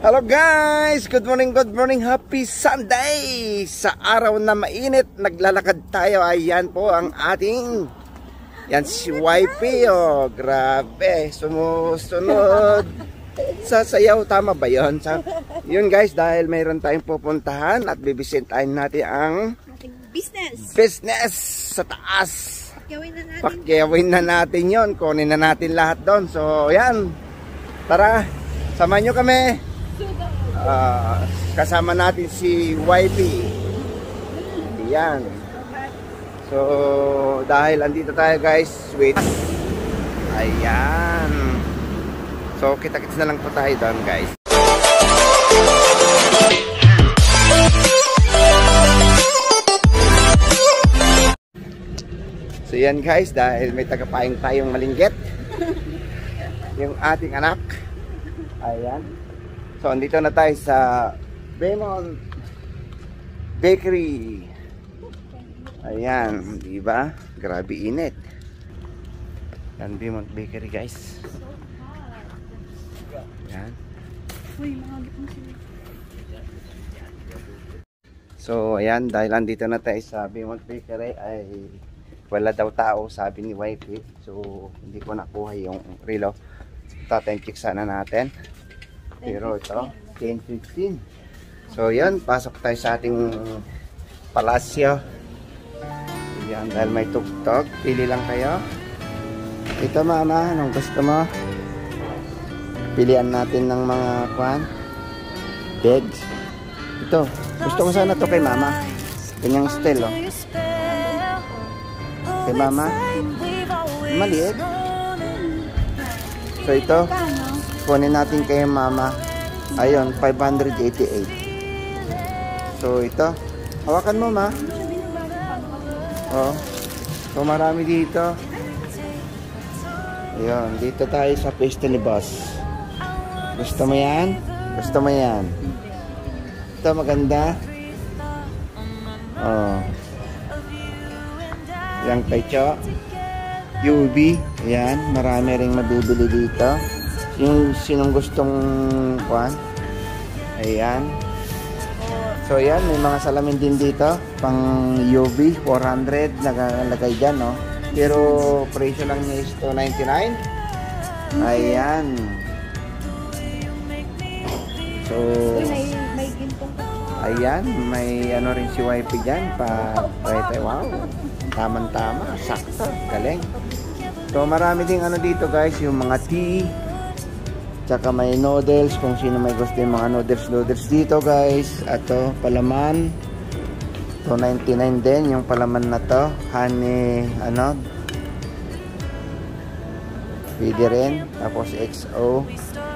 Hello guys! Good morning, happy Sunday! Sa araw na mainit, naglalakad tayo. Ayan po ang ating, yan si YP, oh, grabe, sumusunod sa sayaw, tama ba yun? Yun guys, dahil mayroon tayong pupuntahan at bibisitahin natin ang ating business sa taas. Pakyawin na natin yun, kunin na natin lahat doon. So yan, tara, samahan nyo kami. Kasama natin si YP. Yan. So dahil andito tayo guys, wait. Ayan. So kita-kits na lang po tayo doon guys. So yan guys, dahil may tagapaing tayong malinggit. Yung ating anak. Ayan. So, andito na tayo sa Beaumont Bakery. Ayan, diba? Grabe init. Yan, Beaumont Bakery, guys. Ayan. So, ayan, dahil andito na tayo sa Beaumont Bakery, ay wala daw tao, sabi ni YP. So, hindi ko nakuha yung relo. Tatime check sana natin. Pero ito, 10:15. So yan, pasok tayo sa ating palasyo. Yan, dahil may tugtog. Pili lang kayo. Ito mama, anong gusto mo? Pilihan natin ng mga kwan. Beds. Ito, gusto ko sana ito kay mama. Kanyang style, oh. Kay mama. Maliit. So ito, kunin natin kay mama. Ayun, 588. So ito, hawakan mo ma. Oh. So marami dito. Ayun, dito tayo sa pwesto ni boss. Gusto mo yan? Gusto mo yan? Ito maganda. Oh. Yang pecho. UV. Ayan, marami ring mabibili dito. Yung sinong gustong kuan. Ayan. So ayan, may mga salamin din dito pang UV, 400 nakalagay dyan, no? Pero presyo lang niya is 299. Ayan. So ayan, may ano rin si YP dyan pa. Wow, tamang-tama, sakto, galing. So marami ding ano dito guys, yung mga tea. Tsaka may noodles, kung sino may gusto yung mga noodles dito guys. Ato, palaman. 299 din yung palaman na to. Honey, ano. Pwede rin. Tapos XO.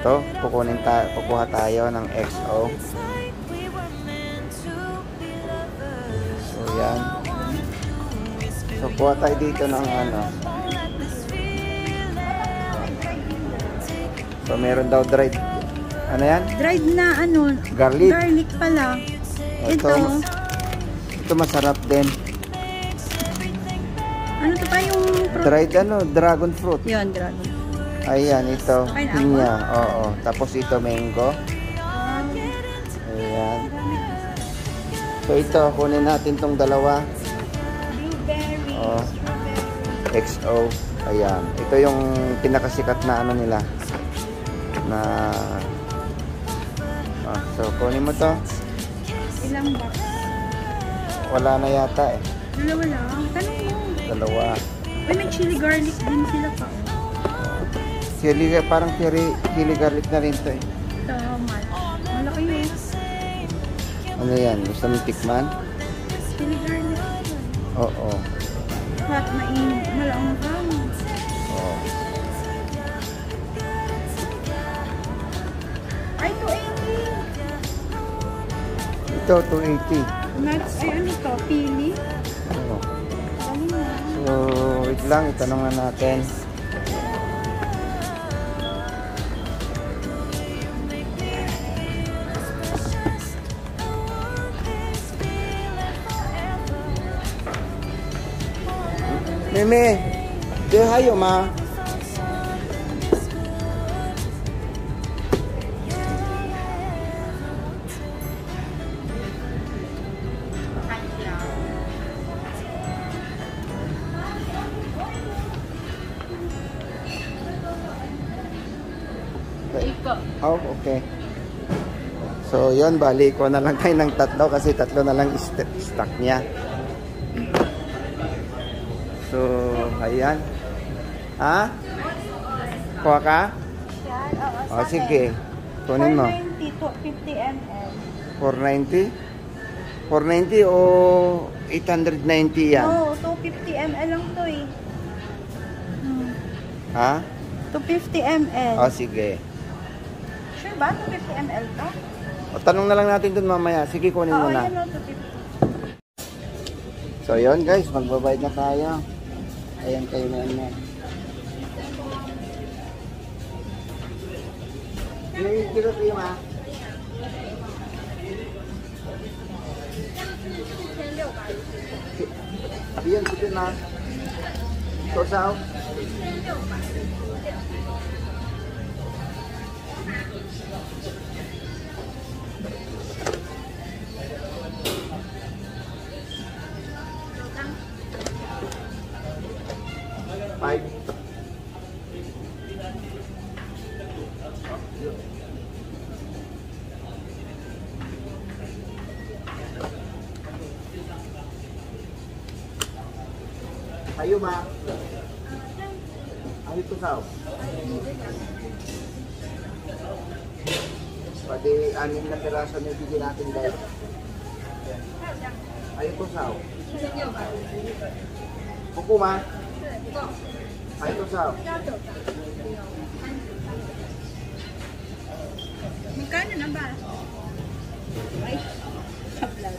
Ito, kukuha tayo ng XO. So yan. So kuha tayo dito ng ano. So meron daw dried, ano yan? Dried na ano? Garlic. Garlic pala. Ito masarap din. Ano to pa yung fruit? Dried ano? Dragon fruit. Yan, dragon. Ayan, ito. Pinya. Oo. Tapos ito mango. Ayan. So ito, kunin natin tong dalawa. Blueberry. Oh. XO. Ayan. Ito yung pinakasikat na ano nila. Na so kunin mo to. Ilang box? Wala na yata eh. Dalawa lang. Tanong mo. Dalawa. Uy, may chili garlic din sila pa. Chili, parang chili garlic na rin to eh. Ito, malaki yun. Ano yan? Gusto mo tikman? Chili garlic. Oo. Hot na malaong kamo. Oo. Ay, 280. Ito, 280. Nuts, ay ano to? Pili? Oo. So, wait lang. Itanong natin. Meme, de hayo ma. Iko. Oh, okay. So, yun, bali ko na lang tayo ng tatlo kasi tatlo na lang stock niya. So, ayan. Ha? Kuha ka? Yan, oo. O, sige. Kunin mo. 490 to 50 ml. 490? 490 o 890 yan? No, 250 ml lang to eh. Ha? 250 ml. O, sige. Sure ba? 250 ml to? O, tanong na lang natin dun mamaya. Sige, kunin mo Oo, na. yan o, 250. So, yun guys. Magbabayad na tayo. Ayan kayo na yan. Dito kayo, ma. Ayan, dito na. Tosaw. Five. Ayo, ma. Ayo, tosaw. Pati 6 na piraso na bigyan natin guys. Ayo, tosaw. Buko, ma. Ayo, tosaw. Magkano na ba? Ay, sablag.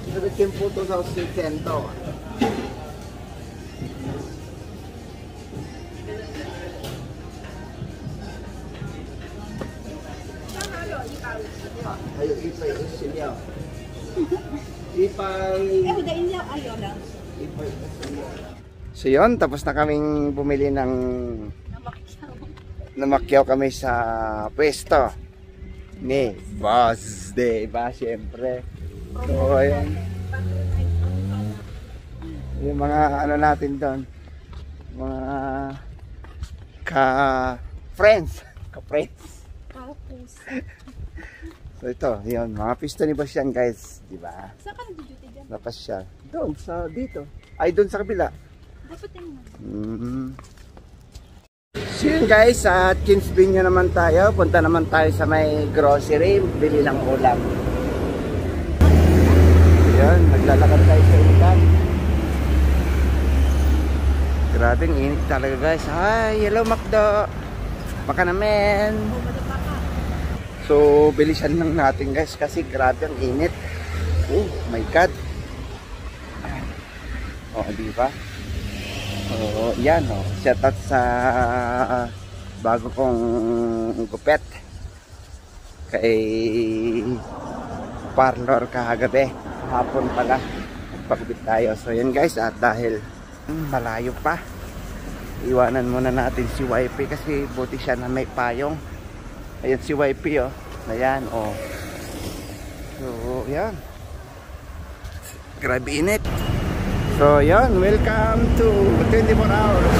Sabi tempo to sa 600. Ayo, ipay, isinyaw. Ipay. Udah inyaw, ayaw lang. Ipay, isinyaw. So yun, tapos na kaming bumili ng namakyaw kami sa pwesto ni Boss Diba, syempre. So, ayun. Yung mga ano natin doon, mga ka-friends. Tapos. So ito, yun, mga pisto ni Boss yan guys, di ba? Saan ka nag-duty dyan? Napas siya. Doon, dito. Ay, doon sa kabila. Dapat tingnan. So yun guys, sa Kinsbin naman tayo. Punta naman tayo sa may grocery, bili ng ulam. Yan, naglalakad tayo sa ikan. Grabing init talaga guys. Hi, hello Macdo. Baka naman. So, bilisan lang natin guys kasi grabe ang init. Oh my god. Oh, di ba? Oh, yan oh. Shout out sa bago kong gupet. Kay parlor kahagabi. Hapon pala pagubit tayo. So yan guys, at dahil malayo pa, iwanan muna natin si YP kasi buti siya na may payong. Ayan si YP oh. Ayan oh. So yan, grabe init. So yan, welcome to 24 hours.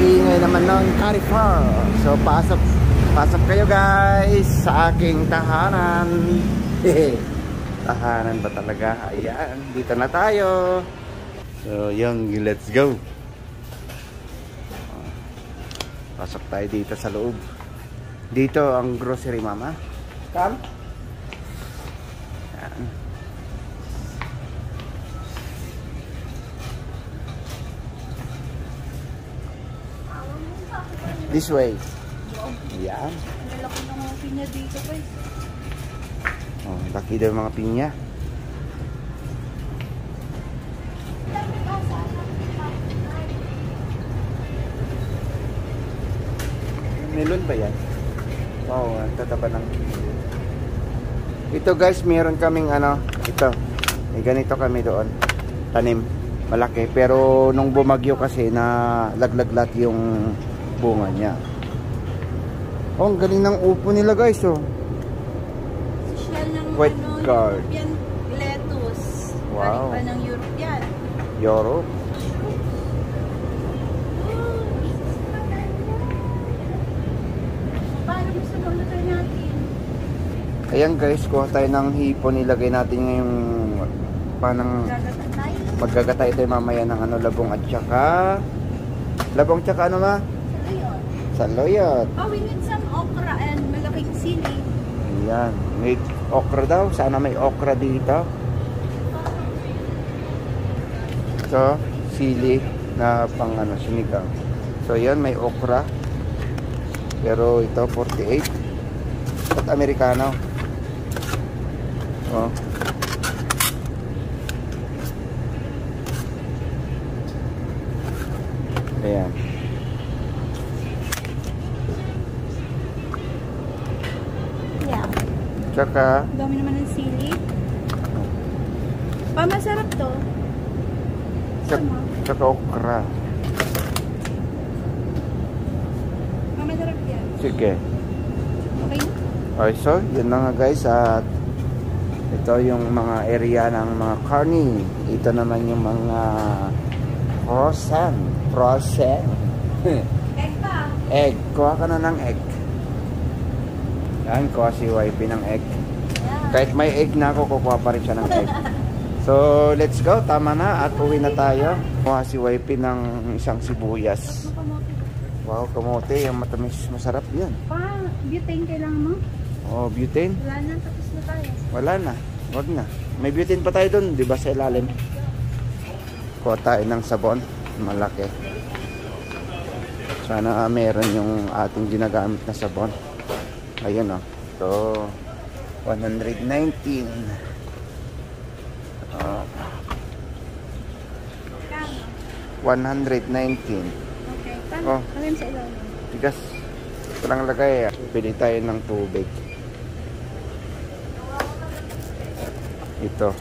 Ingay naman ng Carrefour. So pasok kayo guys sa aking tahanan. Tahanan ba talaga? Ayan, dito na tayo. So, yung let's go. Pasok tayo dito sa loob. Dito ang grocery, mama. Come. Ayan. This way. Ayan. Ang laki ng mga pinya dito guys. Oh, laki daw yung mga pinya. Melon ba yan? Wow, ang tataba ng... Ito guys, meron kaming ano, ito. May ganito kami doon. Tanim. Malaki. Pero nung bumagyo kasi na laglaglat yung bunga niya. Oh, ang galing ng upo nila guys, oh. White gourd. European lettuce. Wow. Galing pa ng European. Europe. Ayos na maglagay natin. Ayan guys, kuha tayo ng hipon. Ilagay natin ngayong panang Gagatan tayo. maggagatay tayo mamaya ng ano, labong at saka labong tsaka ano ma? Ayun. Saloyot. Oh, we need some okra and malaking sili. Ayan, may okra daw. Sana may okra dito. So, sili na pang ano, sinigang. So, yan, may okra. Pero ito, 48. At Amerikano. Oh. Ayan. Yeah. Tsaka, Ang dami naman ng sili. Pa, masarap to. tsaka okra. Pa, masarap yan. Sige. Okay na? Okay, so, yun na nga guys. At ito yung mga area ng mga carne. Ito naman yung mga frozen. Egg pa. Egg. Kuha ka na ng egg. Yan, kuha si wifey ng egg. Yeah. Kahit may egg na ako, kukuha pa rin siya ng egg. So, let's go. Tama na. At uwi na tayo. Kuha si wifey ng isang sibuyas. Wow, kamote. Yung matamis. Masarap yan. Pa, butane kailangan mo? Oh, butane. Wala na, tapos na tayo. Wala na. Wag na. May butane pa tayo dun. Di ba sa ilalim? Kuha tayo ng sabon. Malaki. Sana meron yung ating ginagamit na sabon. Ayun o. So, 119. Kano? 119. Okay. Oh. Paano? Paano sa ilalim? Tigas. Walang lagay. Pili tayo ng tubig. Ito.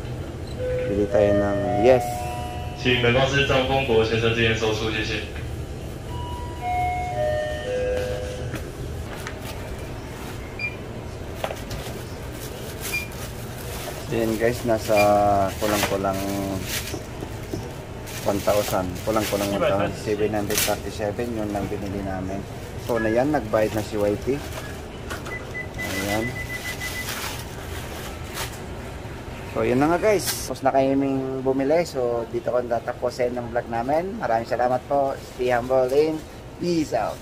Pili tayo ng yes. 请本公司张丰国先生这边收出，谢谢。 Yan guys, nasa kulang-kulang 1,000. Kulang-kulang 1,737. Yun lang binili namin. So na yan, nagbayad na si Whitey. Ayan. So yun na nga guys. Tapos na kaming bumili. So dito ko natatapusin ng vlog namin. Maraming salamat po. Stay humble and peace out.